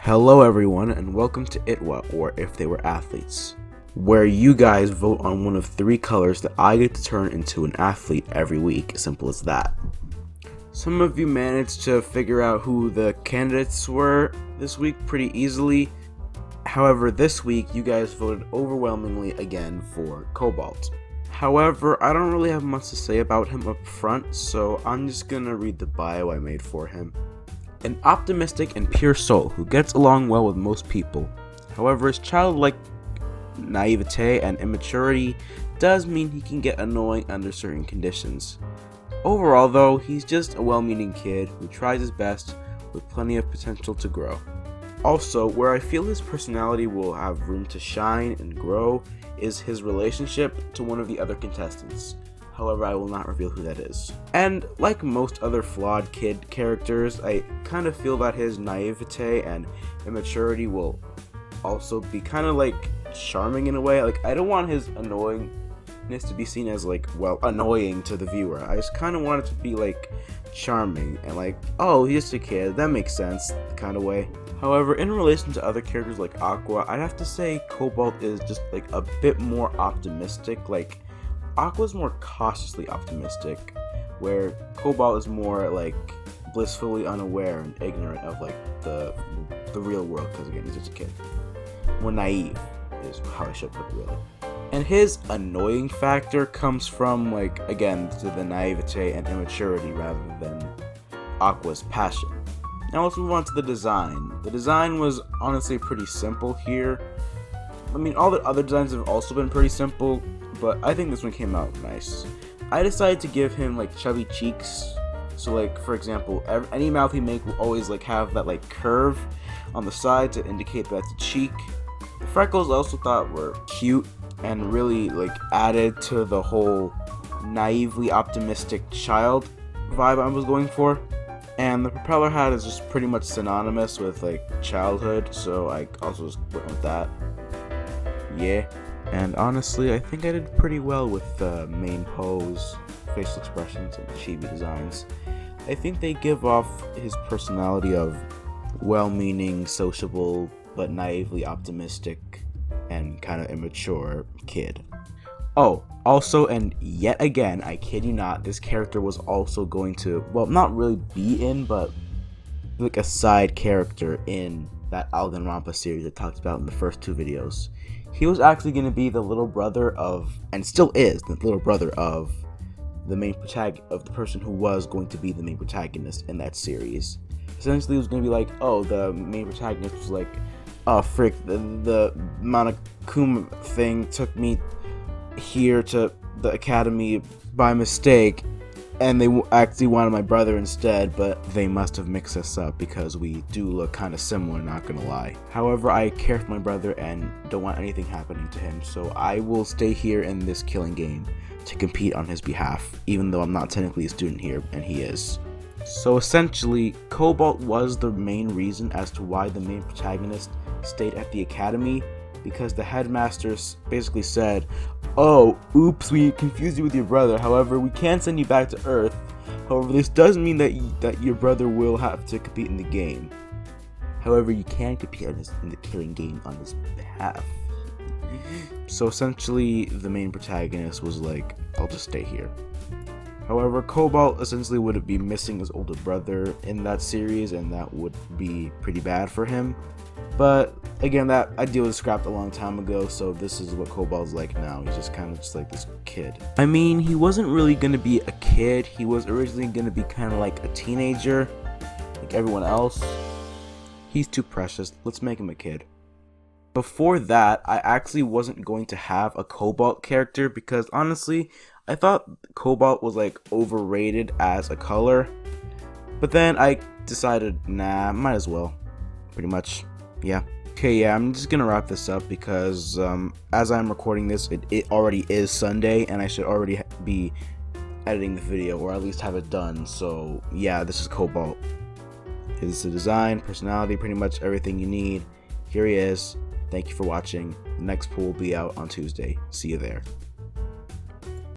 Hello everyone and welcome to ITWA, or If They Were Athletes, where you guys vote on one of three colors that I get to turn into an athlete every week. Simple as that. Some of you managed to figure out who the candidates were this week pretty easily. However, this week you guys voted overwhelmingly again for Cobalt. However, I don't really have much to say about him up front, so I'm just gonna read the bio I made for him. An optimistic and pure soul who gets along well with most people. However, his childlike naivete and immaturity does mean he can get annoying under certain conditions. Overall though, he's just a well-meaning kid who tries his best with plenty of potential to grow. Also, where I feel his personality will have room to shine and grow is his relationship to one of the other contestants. However, I will not reveal who that is. And like most other flawed kid characters, I kind of feel that his naivete and immaturity will also be kind of like charming in a way. Like, I don't want his annoyingness to be seen as like, well, annoying to the viewer. I just kind of want it to be like charming and like, oh, he's just a kid, that makes sense kind of way. However, in relation to other characters like Aqua, I'd have to say Cobalt is just like a bit more optimistic. Like, Aqua's more cautiously optimistic, where Cobalt is more like blissfully unaware and ignorant of like the real world, because again, he's just a kid. More naive is how I should put it, really. And his annoying factor comes from, like, again, to the naivete and immaturity rather than Aqua's passion. Now let's move on to the design. The design was honestly pretty simple here. I mean, all the other designs have also been pretty simple, but I think this one came out nice. I decided to give him like chubby cheeks. So like, for example, any mouth he make will always like have that like curve on the side to indicate that's a cheek. The freckles I also thought were cute and really like added to the whole naively optimistic child vibe I was going for. And the propeller hat is just pretty much synonymous with like childhood, so I also just went with that. Yeah. And honestly, I think I did pretty well with the main pose, facial expressions, and chibi designs. I think they give off his personality of well-meaning, sociable, but naively optimistic and kind of immature kid. Oh, also, and yet again, I kid you not, this character was also going to, well, not really be in, but like a side character in that Algicosathlon series I talked about in the first two videos. He was actually going to be the little brother of, and still is, the little brother of the main protagonist, of the person who was going to be the main protagonist in that series. Essentially, it was going to be like, oh, the main protagonist was like, oh, frick, the Monokuma thing took me here to the academy by mistake, and they actually wanted my brother instead, but they must have mixed us up because we do look kind of similar, not gonna lie. However, I care for my brother and don't want anything happening to him, so I will stay here in this killing game to compete on his behalf, even though I'm not technically a student here, and he is. So essentially, Cobalt was the main reason as to why the main protagonist stayed at the academy, because the headmaster basically said, oh, oops, we confused you with your brother. However, we can send you back to Earth. However, this doesn't mean that your brother will have to compete in the game. However, you can compete in the killing game on his behalf. So essentially, the main protagonist was like, I'll just stay here. However, Cobalt essentially would be missing his older brother in that series, and that would be pretty bad for him. But again, that idea was scrapped a long time ago, so this is what Cobalt's like now. He's just kind of just like this kid. I mean, he wasn't really going to be a kid. He was originally going to be kind of like a teenager, like everyone else. He's too precious. Let's make him a kid. Before that, I actually wasn't going to have a Cobalt character because honestly, I thought Cobalt was like overrated as a color. But then I decided, nah, might as well. Pretty much. Yeah. Okay, yeah, I'm just gonna wrap this up because as I'm recording this, it already is Sunday and I should already be editing the video, or at least have it done. So yeah, this is Cobalt. His design, personality, pretty much everything you need. Here he is. Thank you for watching. The next pool will be out on Tuesday. See you there.